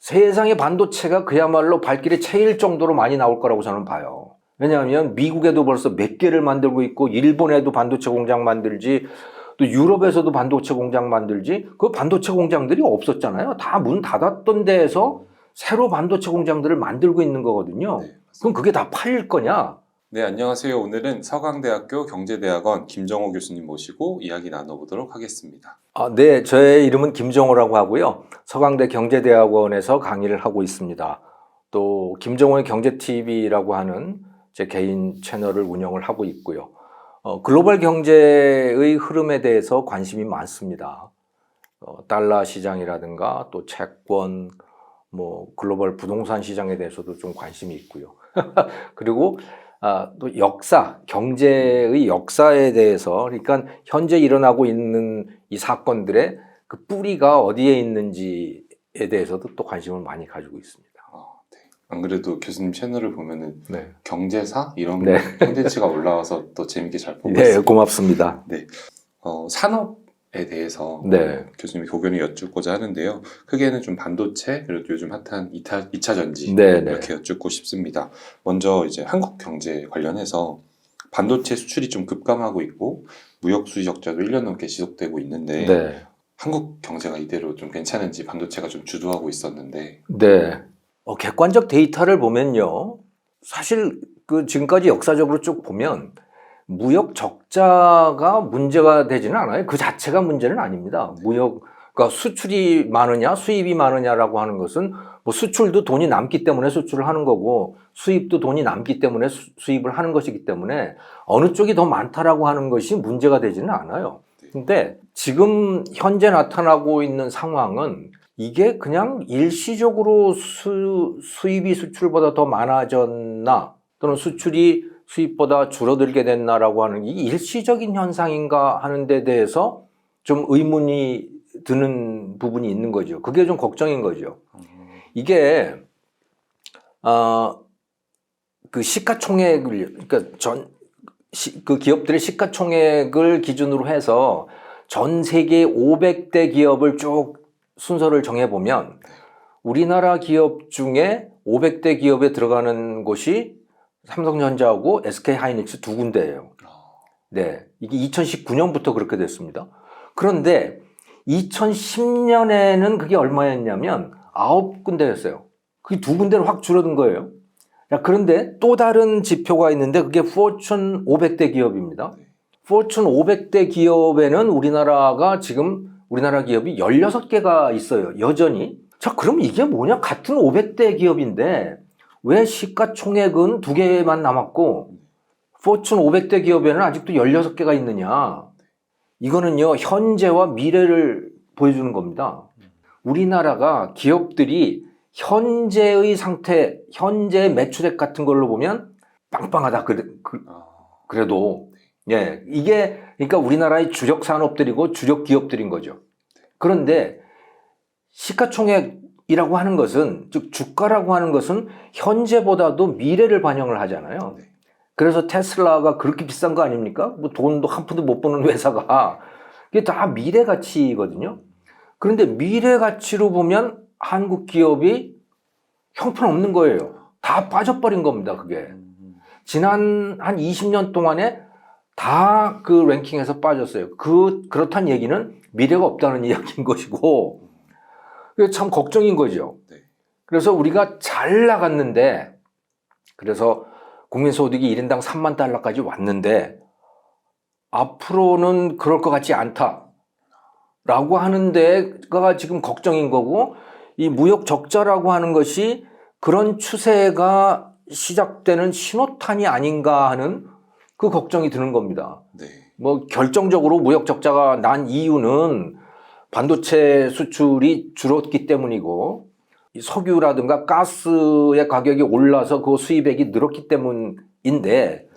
세상의 반도체가 그야말로 발길에 채일 정도로 많이 나올 거라고 저는 봐요. 왜냐하면 미국에도 벌써 몇 개를 만들고 있고 일본에도 반도체 공장 만들지 또 유럽에서도 반도체 공장 만들지 그 반도체 공장들이 없었잖아요. 다 문 닫았던 데에서 새로 반도체 공장들을 만들고 있는 거거든요. 네, 그럼 그게 다 팔릴 거냐? 네, 안녕하세요. 오늘은 서강대학교 경제대학원 김정호 교수님 모시고 이야기 나눠보도록 하겠습니다. 네, 저의 이름은 김정호라고 하고요. 서강대 경제대학원에서 강의를 하고 있습니다. 또 김정호의 경제TV라고 하는 제 개인 채널을 운영을 하고 있고요. 글로벌 경제의 흐름에 대해서 관심이 많습니다. 달러 시장이라든가 또 채권, 글로벌 부동산 시장에 대해서도 좀 관심이 있고요. 그리고 또 역사, 경제의 역사에 대해서, 그러니까 현재 일어나고 있는 이 사건들의 그 뿌리가 어디에 있는지에 대해서도 또 관심을 많이 가지고 있습니다. 네. 안 그래도 교수님 채널을 보면은 네. 경제사 이런 네. 콘텐츠가 올라와서 또 재밌게 잘 보고 네, 있습니다. 고맙습니다. 네, 산업에 대해서 네. 교수님의 고견을 여쭙고자 하는데요. 크게는 좀 반도체 그리고 요즘 핫한 2차 전지 네, 이렇게 여쭙고 싶습니다. 먼저 이제 한국 경제 관련해서 반도체 수출이 좀 급감하고 있고 무역 수지 적자도 1년 넘게 지속되고 있는데 네. 한국 경제가 이대로 좀 괜찮은지 반도체가 좀 주도하고 있었는데 네. 객관적 데이터를 보면요. 사실 그 지금까지 역사적으로 쭉 보면 무역 적자가 문제가 되지는 않아요. 그 자체가 문제는 아닙니다. 그러니까 수출이 많으냐, 수입이 많으냐라고 하는 것은 수출도 돈이 남기 때문에 수출을 하는 거고 수입도 돈이 남기 때문에 수입을 하는 것이기 때문에 어느 쪽이 더 많다라고 하는 것이 문제가 되지는 않아요. 근데 지금 현재 나타나고 있는 상황은 이게 그냥 일시적으로 수입이 수출보다 더 많아졌나 또는 수출이 수입보다 줄어들게 됐나라고 하는 이 일시적인 현상인가 하는 데 대해서 좀 의문이 드는 부분이 있는 거죠. 그게 좀 걱정인 거죠. 이게 그 시가총액을 그러니까 그 기업들의 시가총액을 기준으로 해서 전 세계 500대 기업을 쭉 순서를 정해보면 우리나라 기업 중에 500대 기업에 들어가는 곳이 삼성전자하고 SK하이닉스 두 군데예요. 네, 이게 2019년부터 그렇게 됐습니다. 그런데 2010년에는 그게 얼마였냐면 9군데였어요. 그게 두 군데로 확 줄어든 거예요. 그런데 또 다른 지표가 있는데 그게 포춘 500대 기업입니다. 포춘 500대 기업에는 우리나라 기업이 16개가 있어요. 여전히. 자, 그럼 이게 뭐냐? 같은 500대 기업인데 왜 시가총액은 2개만 남았고 포춘 500대 기업에는 아직도 16개가 있느냐? 이거는요, 현재와 미래를 보여주는 겁니다. 우리나라가 기업들이 현재의 상태, 현재의 매출액 같은 걸로 보면 빵빵하다. 그래도 예, 이게 그러니까 우리나라의 주력 산업들이고 주력 기업들인 거죠. 그런데 시가총액이라고 하는 것은, 즉 주가라고 하는 것은 현재보다도 미래를 반영을 하잖아요. 그래서 테슬라가 그렇게 비싼 거 아닙니까? 돈도 한 푼도 못 버는 회사가. 이게 다 미래 가치거든요. 그런데 미래 가치로 보면 한국 기업이 형편없는 거예요. 다 빠져버린 겁니다, 그게. 지난 한 20년 동안에 다 그 랭킹에서 빠졌어요. 그렇다는 얘기는 미래가 없다는 이야기인 것이고, 그게 참 걱정인 거죠. 그래서 우리가 잘 나갔는데, 그래서 국민소득이 1인당 3만 달러까지 왔는데, 앞으로는 그럴 것 같지 않다. 라고 하는 데가 지금 걱정인 거고, 이 무역 적자라고 하는 것이 그런 추세가 시작되는 신호탄이 아닌가 하는 그 걱정이 드는 겁니다. 네. 결정적으로 무역 적자가 난 이유는 반도체 수출이 줄었기 때문이고, 석유라든가 가스의 가격이 올라서 그 수입액이 늘었기 때문인데,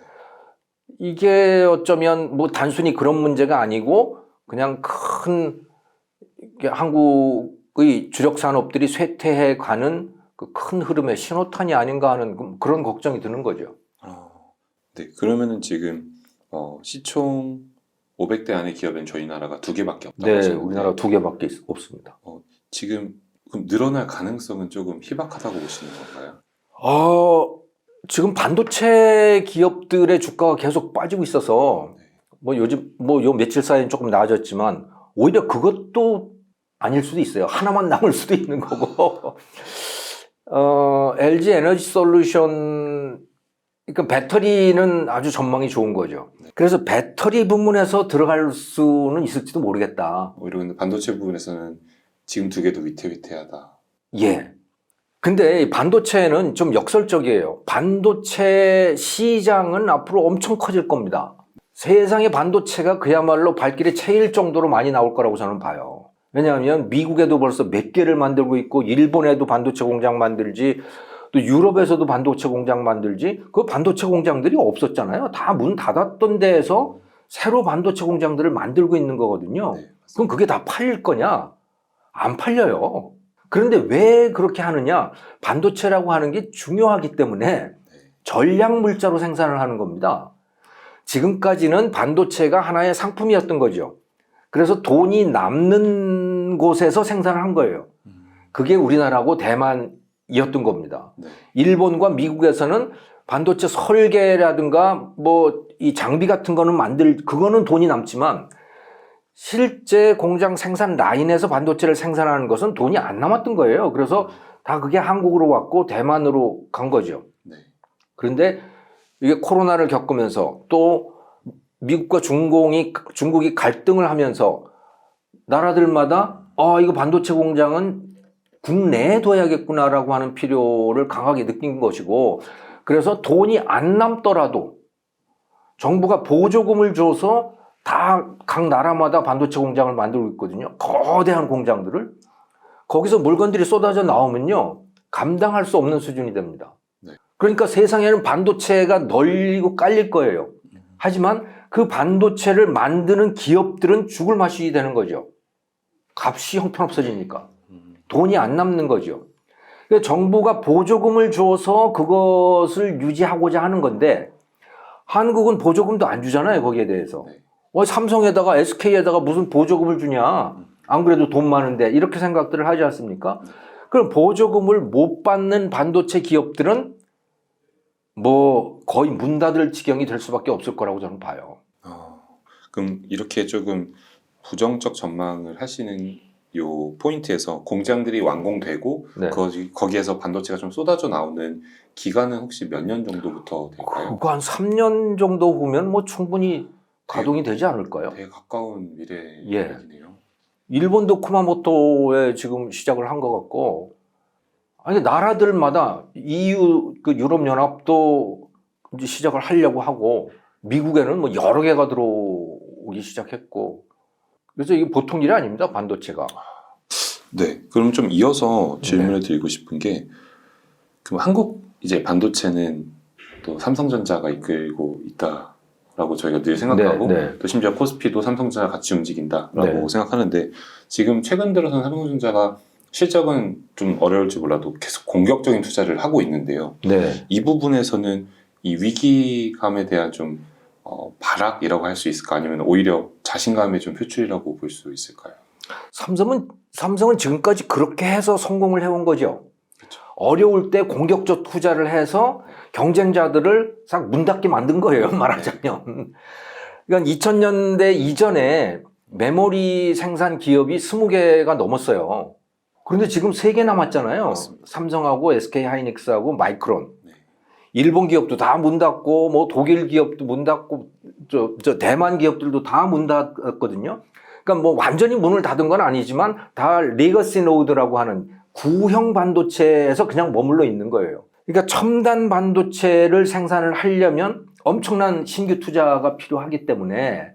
이게 어쩌면 단순히 그런 문제가 아니고 그냥 큰 한국의 주력 산업들이 쇠퇴해 가는 그 큰 흐름의 신호탄이 아닌가 하는 그런 걱정이 드는 거죠. 네, 그러면은 지금 시총 500대 안의 기업은 저희 나라가 2개밖에 없다고 네, 하시는데 우리나라 2개밖에 없습니다. 지금 그럼 늘어날 가능성은 조금 희박하다고 보시는 건가요? 지금 반도체 기업들의 주가가 계속 빠지고 있어서 네. 뭐 요즘 뭐 요 며칠 사이엔 조금 나아졌지만 오히려 그것도 아닐 수도 있어요. 하나만 남을 수도 있는 거고. LG 에너지 솔루션, 그러니까 배터리는 아주 전망이 좋은 거죠. 그래서 배터리 부문에서 들어갈 수는 있을지도 모르겠다. 오히려 근데 반도체 부분에서는 지금 두 개도 위태위태하다. 예. 근데 이 반도체는 좀 역설적이에요. 반도체 시장은 앞으로 엄청 커질 겁니다. 세상의 반도체가 그야말로 발길에 채일 정도로 많이 나올 거라고 저는 봐요. 왜냐하면 미국에도 벌써 몇 개를 만들고 있고, 일본에도 반도체 공장 만들지, 또 유럽에서도 반도체 공장 만들지, 그 반도체 공장들이 없었잖아요. 다 문 닫았던 데에서 새로 반도체 공장들을 만들고 있는 거거든요. 네, 그럼 그게 다 팔릴 거냐? 안 팔려요. 그런데 왜 그렇게 하느냐? 반도체라고 하는 게 중요하기 때문에 전략 물자로 생산을 하는 겁니다. 지금까지는 반도체가 하나의 상품이었던 거죠. 그래서 돈이 남는 곳에서 생산을 한 거예요. 그게 우리나라하고 대만이었던 겁니다. 네. 일본과 미국에서는 반도체 설계라든가 뭐 이 장비 같은 거는 그거는 돈이 남지만 실제 공장 생산 라인에서 반도체를 생산하는 것은 돈이 안 남았던 거예요. 그래서 다 그게 한국으로 왔고 대만으로 간 거죠. 네. 그런데 이게 코로나를 겪으면서 또 미국과 중국이 갈등을 하면서 나라들마다 이거 반도체 공장은 국내에 둬야겠구나라고 하는 필요를 강하게 느낀 것이고, 그래서 돈이 안 남더라도 정부가 보조금을 줘서 다 각 나라마다 반도체 공장을 만들고 있거든요. 거대한 공장들을. 거기서 물건들이 쏟아져 나오면요, 감당할 수 없는 수준이 됩니다. 네. 그러니까 세상에는 반도체가 널리고 깔릴 거예요. 하지만 그 반도체를 만드는 기업들은 죽을 맛이 되는 거죠. 값이 형편없어지니까. 돈이 안 남는 거죠. 그러니까 정부가 보조금을 줘서 그것을 유지하고자 하는 건데, 한국은 보조금도 안 주잖아요, 거기에 대해서. 네. 삼성에다가 SK에다가 무슨 보조금을 주냐? 안 그래도 돈 많은데, 이렇게 생각들을 하지 않습니까? 그럼 보조금을 못 받는 반도체 기업들은 뭐 거의 문 닫을 지경이 될 수밖에 없을 거라고 저는 봐요. 그럼 이렇게 조금 부정적 전망을 하시는 요 포인트에서 공장들이 완공되고 네. 거기에서 반도체가 좀 쏟아져 나오는 기간은 혹시 몇 년 정도부터 될까요? 그거 한 3년 정도 후면 뭐 충분히 가동이 되지 않을까요? 되게 가까운 미래 예. 얘기네요. 일본도 쿠마모토에 지금 시작을 한 것 같고, 아니 나라들마다 EU 그 유럽 연합도 이제 시작을 하려고 하고, 미국에는 뭐 여러 개가 들어오기 시작했고, 그래서 이게 보통 일이 아닙니다, 반도체가. 네, 그럼 좀 이어서 질문을 드리고 싶은 게, 그럼 한국 이제 반도체는 또 삼성전자가 이끌고 있다라고 저희가 늘 생각하고, 네. 또 심지어 코스피도 삼성전자 같이 움직인다라고 네. 생각하는데, 지금 최근 들어서는 삼성전자가 실적은 좀 어려울지 몰라도 계속 공격적인 투자를 하고 있는데요. 네. 이 부분에서는 이 위기감에 대한 좀 발악이라고 할 수 있을까? 아니면 오히려 자신감의 좀 표출이라고 볼 수 있을까요? 삼성은 지금까지 그렇게 해서 성공을 해온 거죠. 그렇죠. 어려울 때 공격적 투자를 해서 경쟁자들을 싹 문 닫게 만든 거예요, 말하자면. 그러니까 2000년대 이전에 메모리 생산 기업이 20개가 넘었어요. 그런데 지금 3개 남았잖아요. 맞습니다. 삼성하고 SK 하이닉스하고 마이크론. 네. 일본 기업도 다 문 닫고, 뭐 독일 기업도 문 닫고, 대만 기업들도 다 문 닫았거든요. 그러니까 뭐 완전히 문을 닫은 건 아니지만 다 레거시 노드라고 하는 구형 반도체에서 그냥 머물러 있는 거예요. 그러니까 첨단 반도체를 생산을 하려면 엄청난 신규 투자가 필요하기 때문에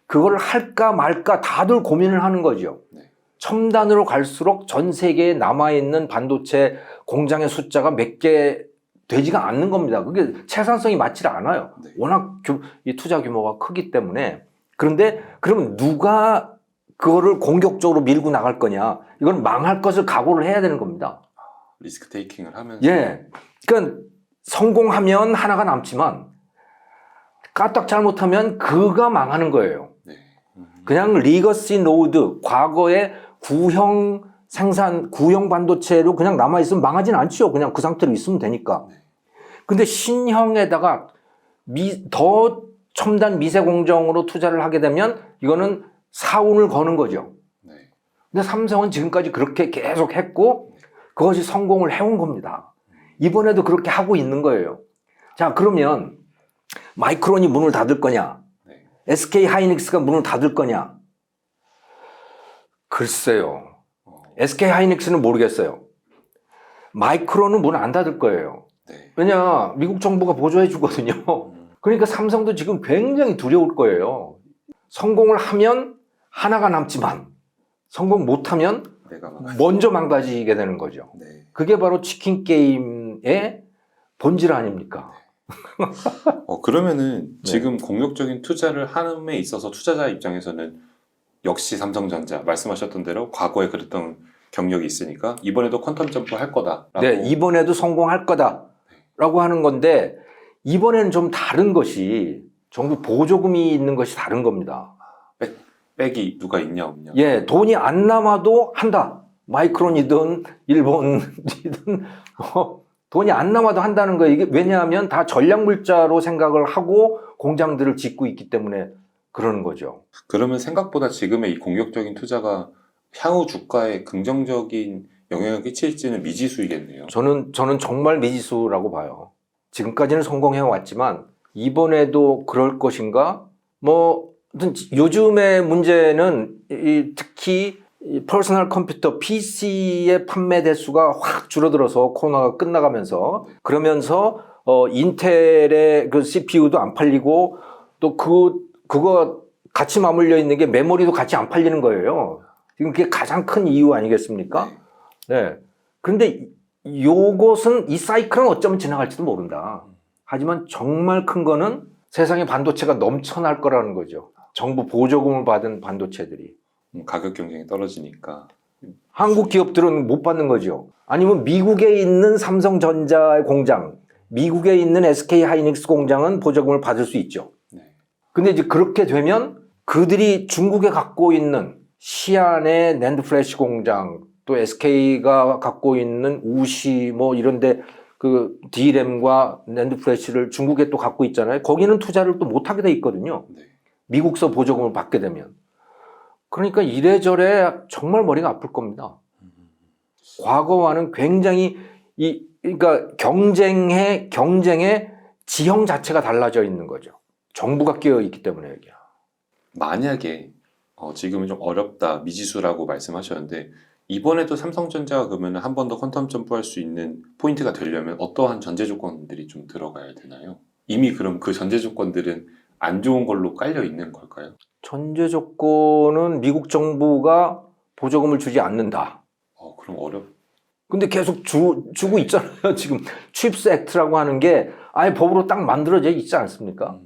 그걸 할까 말까 다들 고민을 하는 거죠. 네. 첨단으로 갈수록 전 세계에 남아있는 반도체 공장의 숫자가 몇 개 되지가 않는 겁니다. 그게 채산성이 맞지 않아요. 네. 워낙 이 투자 규모가 크기 때문에. 그런데 그러면 누가 그거를 공격적으로 밀고 나갈 거냐? 이건 망할 것을 각오를 해야 되는 겁니다. 리스크 테이킹을 하면서. 예. 그러니까 성공하면 하나가 남지만 까딱 잘못하면 그가 망하는 거예요. 네. 그냥 리거시 노드, 과거의 구형 생산 구형 반도체로 그냥 남아있으면 망하진 않죠. 그냥 그 상태로 있으면 되니까. 근데 신형에다가 더 첨단 미세 공정으로 투자를 하게 되면 이거는 사운을 거는 거죠. 네. 근데 삼성은 지금까지 그렇게 계속 했고 그것이 성공을 해온 겁니다. 이번에도 그렇게 하고 있는 거예요. 자, 그러면 마이크론이 문을 닫을 거냐? 네. SK 하이닉스가 문을 닫을 거냐? 글쎄요. SK 하이닉스는 모르겠어요. 마이크론은 문 안 닫을 거예요. 네. 왜냐, 미국 정부가 보조해 주거든요. 그러니까 삼성도 지금 굉장히 두려울 거예요. 성공을 하면 하나가 남지만 성공 못하면 내가 먼저 망가지게 되는 거죠. 네. 그게 바로 치킨 게임의 본질 아닙니까? 그러면은 네. 지금 공격적인 투자를 함에 있어서 투자자 입장에서는 역시 삼성전자 말씀하셨던 대로 과거에 그랬던 경력이 있으니까 이번에도 퀀텀 점프 할 거다라고. 네, 이번에도 성공할 거다라고 하는 건데 이번에는 좀 다른 것이 정부 보조금이 있는 것이 다른 겁니다. 백이 누가 있냐 없냐. 예, 돈이 안 남아도 한다. 마이크론이든 일본이든 돈이 안 남아도 한다는 거예요. 이게 왜냐하면 다 전략 물자로 생각을 하고 공장들을 짓고 있기 때문에 그러는 거죠. 그러면 생각보다 지금의 이 공격적인 투자가 향후 주가에 긍정적인 영향을 끼칠지는 미지수이겠네요. 저는 정말 미지수라고 봐요. 지금까지는 성공해 왔지만 이번에도 그럴 것인가? 뭐 요즘의 문제는 특히 퍼스널 컴퓨터 PC의 판매 대수가 확 줄어들어서 코로나가 끝나가면서 그러면서 인텔의 그 CPU도 안 팔리고 또 그거 같이 맞물려 있는 게 메모리도 같이 안 팔리는 거예요. 지금 그게 가장 큰 이유 아니겠습니까? 네. 그런데 요것은 이 사이클은 어쩌면 지나갈지도 모른다. 하지만 정말 큰 거는 세상에 반도체가 넘쳐날 거라는 거죠. 정부 보조금을 받은 반도체들이. 가격 경쟁이 떨어지니까. 한국 기업들은 못 받는 거죠. 아니면 미국에 있는 삼성전자의 공장, 미국에 있는 SK 하이닉스 공장은 보조금을 받을 수 있죠. 네. 근데 이제 그렇게 되면 그들이 중국에 갖고 있는 시안의 낸드 플래시 공장, 또 SK가 갖고 있는 우시 뭐 이런데 그 D램과 낸드 플래시를 중국에 또 갖고 있잖아요. 거기는 투자를 또 못하게 돼 있거든요. 네. 미국서 보조금을 받게 되면. 그러니까 이래저래 정말 머리가 아플 겁니다. 과거와는 굉장히 그러니까 경쟁의 지형 자체가 달라져 있는 거죠. 정부가 끼어 있기 때문에 여기야. 만약에 지금은 좀 어렵다 미지수라고 말씀하셨는데 이번에도 삼성전자가 그러면 한 번 더 퀀텀 점프할 수 있는 포인트가 되려면 어떠한 전제 조건들이 좀 들어가야 되나요? 이미 그럼 그 전제 조건들은 안 좋은 걸로 깔려 있는 걸까요? 전제 조건은 미국 정부가 보조금을 주지 않는다. 그럼 근데 계속 주고 있잖아요. 지금 칩스 액트라고 하는 게 아예 법으로 딱 만들어져 있지 않습니까?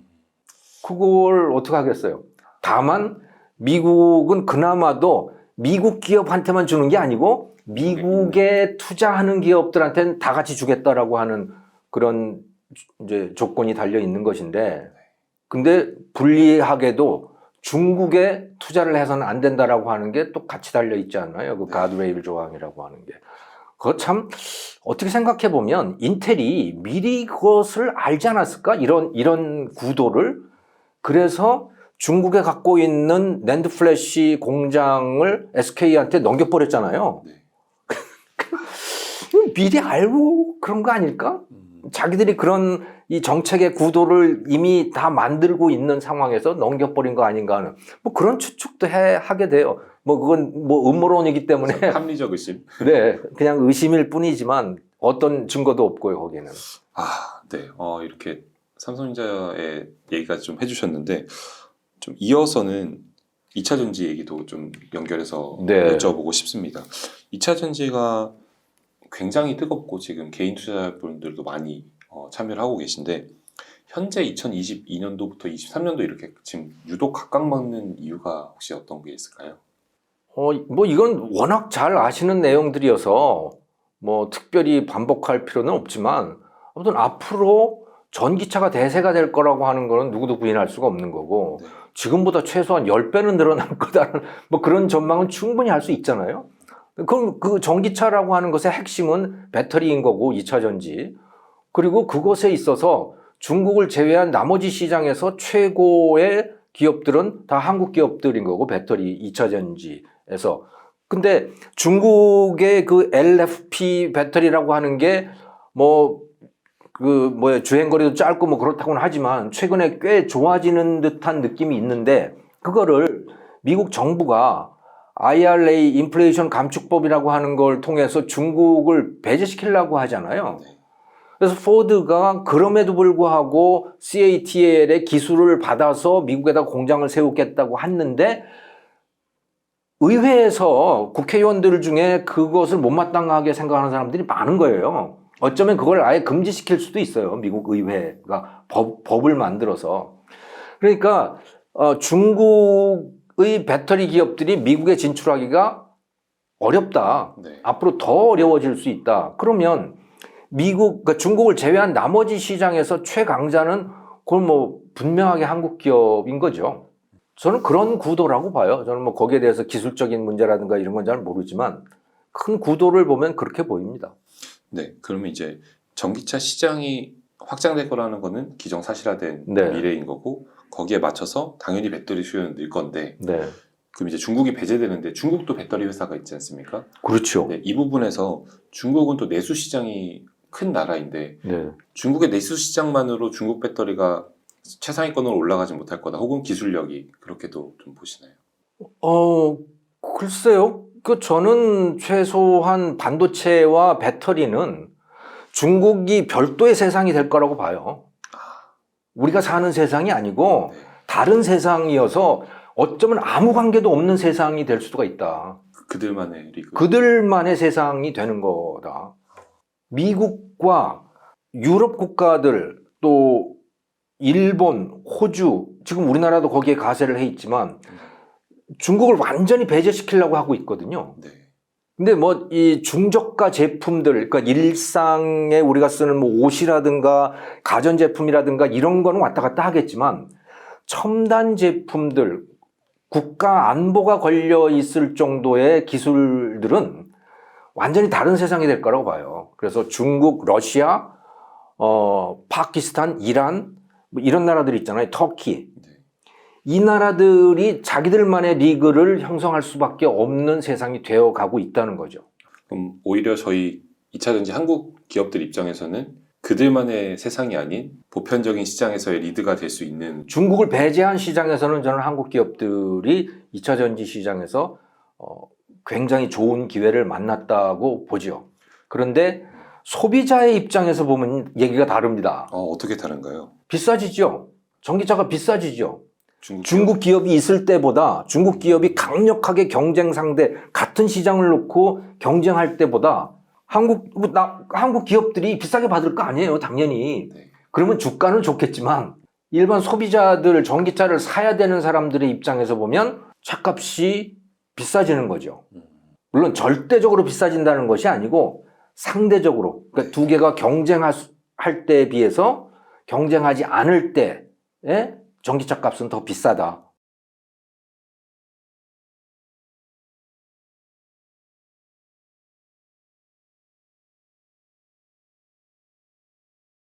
그걸 어떻게 하겠어요? 다만 미국은 그나마도 미국 기업한테만 주는 게 아니고 미국에 투자하는 기업들한테는 다 같이 주겠다라고 하는 그런 이제 조건이 달려 있는 것인데, 근데 불리하게도 중국에 투자를 해서는 안 된다라고 하는 게 또 같이 달려 있지 않나요? 그 가드레일 조항이라고 하는 게. 그거 참 어떻게 생각해 보면 인텔이 미리 그것을 알지 않았을까? 이런 구도를. 그래서 중국에 갖고 있는 낸드 플래시 공장을 SK한테 넘겨버렸잖아요. 네. 미리 알고 그런 거 아닐까? 자기들이 그런 이 정책의 구도를 이미 다 만들고 있는 상황에서 넘겨버린 거 아닌가 하는 뭐 그런 추측도 하게 돼요. 뭐 그건 뭐 음모론이기 때문에 합리적 의심. 네, 그냥 의심일 뿐이지만 어떤 증거도 없고요 거기는. 네. 이렇게 삼성전자의 얘기까지 좀 해주셨는데 좀 이어서는 2차 전지 얘기도 좀 연결해서 네. 여쭤보고 싶습니다. 2차 전지가 굉장히 뜨겁고 지금 개인 투자자분들도 많이 참여를 하고 계신데 현재 2022년도부터 23년도 이렇게 지금 유독 각광받는 이유가 혹시 어떤 게 있을까요? 뭐 이건 워낙 잘 아시는 내용들이어서 뭐 특별히 반복할 필요는 없지만 아무튼 앞으로 전기차가 대세가 될 거라고 하는 거는 누구도 부인할 수가 없는 거고 네. 지금보다 최소한 10배는 늘어날 거다는 뭐 그런 전망은 충분히 할 수 있잖아요. 그럼 그 전기차라고 하는 것의 핵심은 배터리인 거고 2차 전지. 그리고 그것에 있어서 중국을 제외한 나머지 시장에서 최고의 기업들은 다 한국 기업들인 거고 배터리 2차 전지에서. 근데 중국의 그 LFP 배터리라고 하는 게 주행거리도 짧고 뭐 그렇다고는 하지만 최근에 꽤 좋아지는 듯한 느낌이 있는데 그거를 미국 정부가 IRA 인플레이션 감축법이라고 하는 걸 통해서 중국을 배제시키려고 하잖아요. 그래서 포드가 그럼에도 불구하고 CATL의 기술을 받아서 미국에다 공장을 세우겠다고 했는데 의회에서 국회의원들 중에 그것을 못마땅하게 생각하는 사람들이 많은 거예요. 어쩌면 그걸 아예 금지시킬 수도 있어요. 미국 의회가 법을 만들어서. 그러니까 중국의 배터리 기업들이 미국에 진출하기가 어렵다. 네. 앞으로 더 어려워질 수 있다. 그러면 그러니까 중국을 제외한 나머지 시장에서 최강자는 그건 분명하게 한국 기업인 거죠. 저는 그런 구도라고 봐요. 저는 거기에 대해서 기술적인 문제라든가 이런 건 잘 모르지만 큰 구도를 보면 그렇게 보입니다. 네, 그러면 이제 전기차 시장이 확장될 거라는 거는 기정사실화된 네. 미래인 거고 거기에 맞춰서 당연히 배터리 수요는 늘 건데 네. 그럼 이제 중국이 배제되는데 중국도 배터리 회사가 있지 않습니까? 그렇죠. 네, 이 부분에서 중국은 또 내수 시장이 큰 나라인데 네. 중국의 내수 시장만으로 중국 배터리가 최상위권으로 올라가지 못할 거다. 혹은 기술력이 그렇게도 좀 보시나요? 글쎄요. 저는 최소한 반도체와 배터리는 중국이 별도의 세상이 될 거라고 봐요. 우리가 사는 세상이 아니고 네. 다른 세상이어서 어쩌면 아무 관계도 없는 세상이 될 수가 있다. 그들만의 리그. 그들만의 세상이 되는 거다. 미국과 유럽 국가들 또 일본, 호주, 지금 우리나라도 거기에 가세를 해 있지만 중국을 완전히 배제시키려고 하고 있거든요. 네. 근데 이 중저가 제품들, 그러니까 일상에 우리가 쓰는 옷이라든가 가전제품이라든가 이런 거는 왔다 갔다 하겠지만 첨단 제품들, 국가 안보가 걸려 있을 정도의 기술들은 완전히 다른 세상이 될 거라고 봐요. 그래서 중국, 러시아, 파키스탄, 이란 이런 나라들 있잖아요. 터키. 이 나라들이 자기들만의 리그를 형성할 수밖에 없는 세상이 되어가고 있다는 거죠. 그럼 오히려 저희 2차전지 한국 기업들 입장에서는 그들만의 세상이 아닌 보편적인 시장에서의 리드가 될 수 있는 중국을 배제한 시장에서는 저는 한국 기업들이 2차 전지 시장에서 굉장히 좋은 기회를 만났다고 보죠. 그런데 소비자의 입장에서 보면 얘기가 다릅니다. 어떻게 다른가요? 비싸지죠. 전기차가 비싸지죠. 중국 기업이 있을 때보다 중국 기업이 강력하게 경쟁 상대 같은 시장을 놓고 경쟁할 때보다 한국 기업들이 비싸게 받을 거 아니에요. 당연히. 네. 그러면 주가는 좋겠지만 일반 소비자들 전기차를 사야 되는 사람들의 입장에서 보면 차값이 비싸지는 거죠. 물론 절대적으로 비싸진다는 것이 아니고 상대적으로 그러니까 두 개가 경쟁할 때에 비해서 경쟁하지 않을 때에 전기차 값은 더 비싸다.